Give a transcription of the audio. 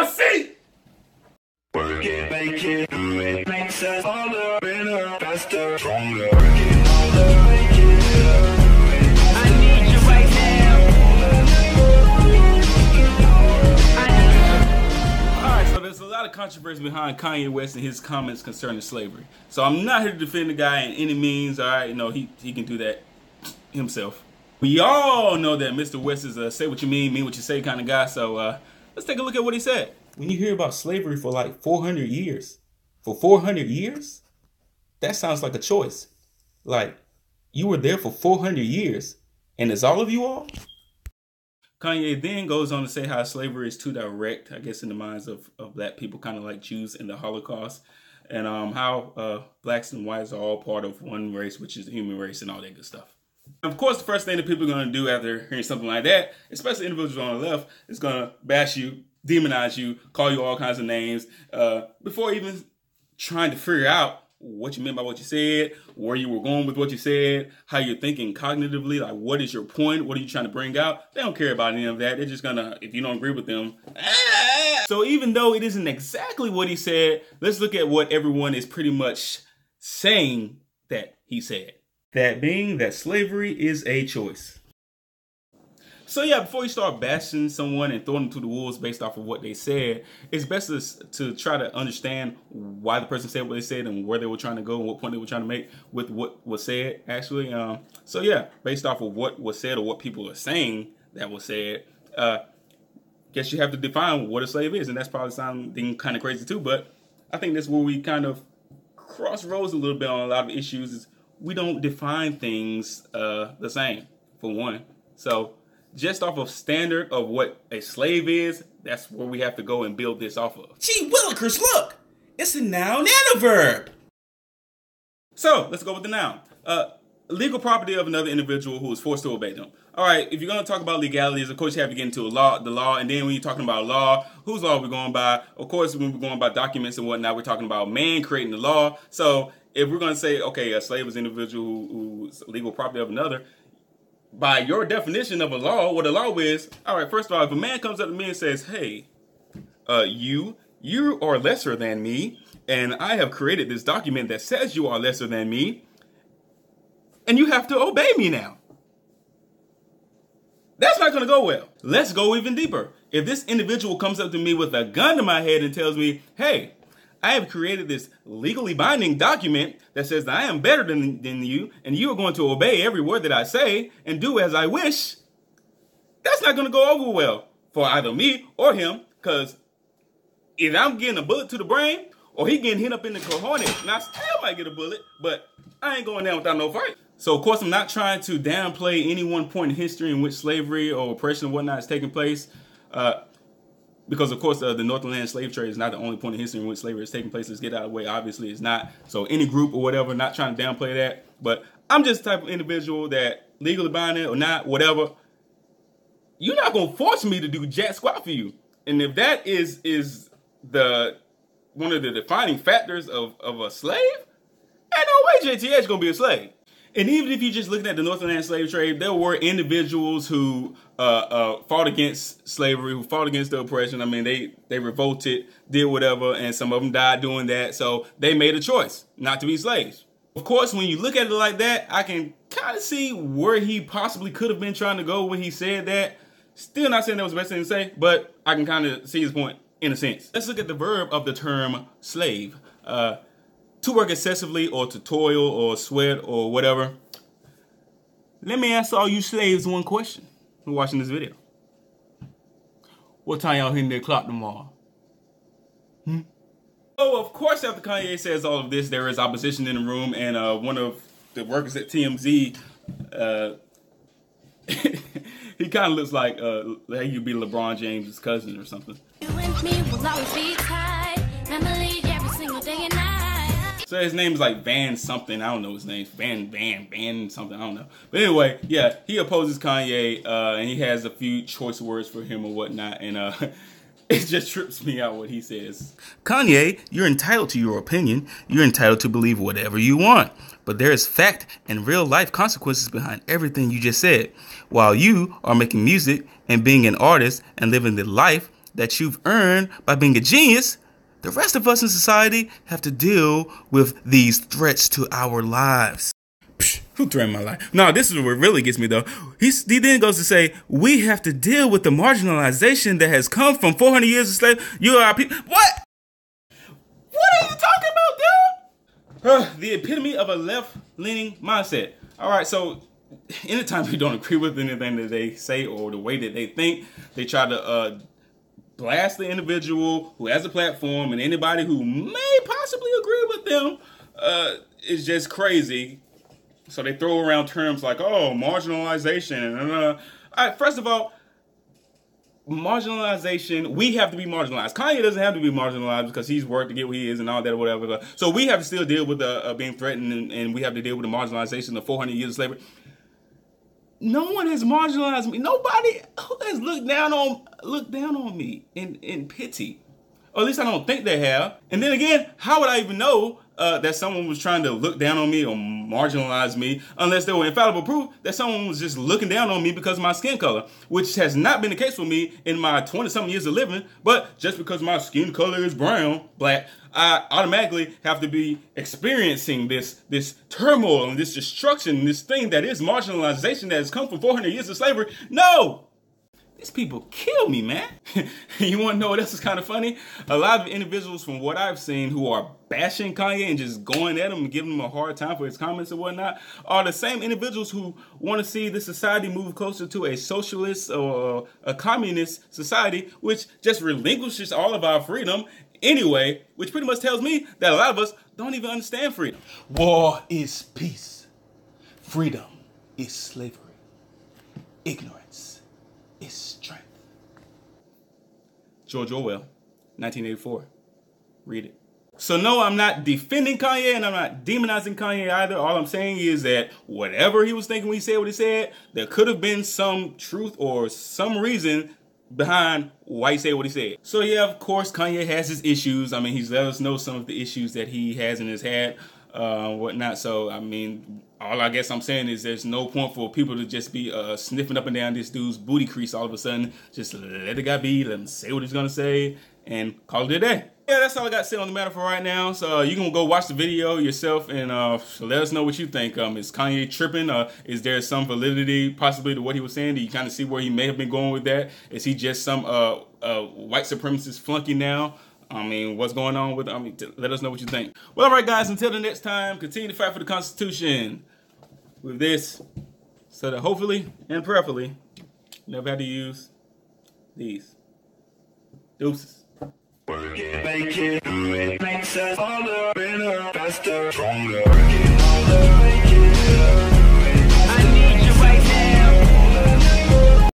my seat! Work it, make it, do it, makes us harder, better, faster, stronger. Work it harder, make it better, do it. I need you right now. Alright, so there's a lot of controversy behind Kanye West and his comments concerning slavery. So I'm not here to defend the guy in any means. Alright, you know, he can do that himself. We all know that Mr. West is a say what you mean what you say kind of guy. So let's take a look at what he said. When you hear about slavery for like 400 years, for 400 years, that sounds like a choice. Like, you were there for 400 years, and it's all of you all? Kanye then goes on to say how slavery is too direct, I guess, in the minds of black people, kind of like Jews in the Holocaust, and how blacks and whites are all part of one race, which is the human race, and all that good stuff. Of course, the first thing that people are going to do after hearing something like that, especially individuals on the left, is going to bash you, demonize you, call you all kinds of names, before even trying to figure out what you meant by what you said, where you were going with what you said, how you're thinking cognitively, like what is your point, what are you trying to bring out. They don't care about any of that. They're just gonna, if you don't agree with them. So even though it isn't exactly what he said, let's look at what everyone is pretty much saying that he said. That being that slavery is a choice. So yeah, before you start bashing someone and throwing them to the wolves based off of what they said, it's best to try to understand why the person said what they said and where they were trying to go and what point they were trying to make with what was said, actually. So yeah, based off of what was said or what people are saying that was said, guess you have to define what a slave is. And that's probably sounding kind of crazy too, but I think that's where we kind of cross roads a little bit on a lot of issues. Is we don't define things the same, for one. So just off of standard of what a slave is, that's where we have to go and build this off of. Gee willikers, look! It's a noun and a verb! So, let's go with the noun. Legal property of another individual who is forced to obey them. Alright, if you're going to talk about legalities, of course you have to get into the law, and then when you're talking about law, whose law are we going by? Of course, when we're going by documents and whatnot, we're talking about man creating the law. So, if we're going to say, okay, a slave is an individual who's legal property of another, by your definition of a law, what a law is, all right, first of all, if a man comes up to me and says, hey, you are lesser than me, and I have created this document that says you are lesser than me, and you have to obey me now. That's not going to go well. Let's go even deeper. If this individual comes up to me with a gun to my head and tells me, hey, I have created this legally binding document that says that I am better than you, and you are going to obey every word that I say and do as I wish, that's not going to go over well for either me or him, because either I'm getting a bullet to the brain or he getting hit up in the cojones, and I still might get a bullet, but I ain't going down without no fight. So, of course, I'm not trying to downplay any one point in history in which slavery or oppression and whatnot is taking place. Because, of course, the Northern slave trade is not the only point in history in which slavery is taking place. Let's get out of the way. Obviously, it's not. So any group or whatever, not trying to downplay that. But I'm just the type of individuul that legally binding or not, whatever, you're not going to force me to do jack squat for you. And if that is one of the defining factors of a slave, ain't no way JTH going to be a slave. And even if you're just looking at the Northern slave trade, there were individuals who fought against slavery, who fought against the oppression. I mean, they revolted, did whatever, and some of them died doing that. So they made a choice not to be slaves. Of course, when you look at it like that, I can kind of see where he possibly could have been trying to go when he said that. Still not saying that was the best thing to say, but I can kind of see his point in a sense. Let's look at the verb of the term slave. To work excessively or to toil or sweat or whatever. Let me ask all you slaves one question who are watching this video. What time y'all hitting that clock tomorrow? Oh, of course, after Kanye says all of this, there is opposition in the room, and one of the workers at TMZ, he kind of looks like you'd be LeBron James' cousin or something. You and me will always be tight. Memory every single day and night. So his name's like Van something. I don't know his name. Van something. I don't know. But anyway, yeah, he opposes Kanye, and he has a few choice words for him or whatnot, and it just trips me out what he says. Kanye, you're entitled to your opinion. You're entitled to believe whatever you want. But there is fact and real life consequences behind everything you just said. While you are making music and being an artist and living the life that you've earned by being a genius, the rest of us in society have to deal with these threats to our lives. Psh, who threatened my life? No, this is what really gets me, though. He then goes to say, we have to deal with the marginalization that has come from 400 years of slavery. You are our people. What? What are you talking about, dude? The epitome of a left-leaning mindset. All right, so anytime you don't agree with anything that they say or the way that they think, they try to blast the individual who has a platform, and anybody who may possibly agree with them is just crazy. So they throw around terms like, oh, marginalization. All right, first of all, marginalization, we have to be marginalized. Kanye doesn't have to be marginalized because he's worked to get where he is and all that or whatever. So we have to still deal with being threatened, and we have to deal with the marginalization of 400 years of slavery. No one has marginalized me. Nobody has looked down on me in pity. Or at least I don't think they have. And then again, how would I even know that someone was trying to look down on me or marginalize me unless there were infallible proof that someone was just looking down on me because of my skin color, which has not been the case for me in my 20-something years of living. But just because my skin color is black, I automatically have to be experiencing this turmoil and this destruction, and this thing that is marginalization that has come from 400 years of slavery. No! These people kill me, man. You want to know what else is kind of funny? A lot of individuals from what I've seen who are bashing Kanye and just going at him and giving him a hard time for his comments and whatnot are the same individuals who want to see the society move closer to a socialist or a communist society, which just relinquishes all of our freedom anyway, which pretty much tells me that a lot of us don't even understand freedom. War is peace. Freedom is slavery. Ignorance is strength. George Orwell, 1984. Read it. So no, I'm not defending Kanye and I'm not demonizing Kanye either. All I'm saying is that whatever he was thinking when he said what he said, there could have been some truth or some reason behind why he said what he said. So yeah, of course, Kanye has his issues. I mean, he's let us know some of the issues that he has in his head, whatnot. So, I mean, all I guess I'm saying is there's no point for people to just be sniffing up and down this dude's booty crease all of a sudden. Just let the guy be, let him say what he's gonna say, and call it a day. Yeah, that's all I got to say on the matter for right now. So you can go watch the video yourself and let us know what you think. Is Kanye tripping? Is there some validity possibly to what he was saying? Do you kind of see where he may have been going with that? Is he just some white supremacist flunky now? I mean, what's going on with, let us know what you think. Well, all right, guys, until the next time, continue to fight for the Constitution with this so that hopefully and prayerfully never have to use these. Deuces. Work it, make it, do it, makes us all better, faster, stronger.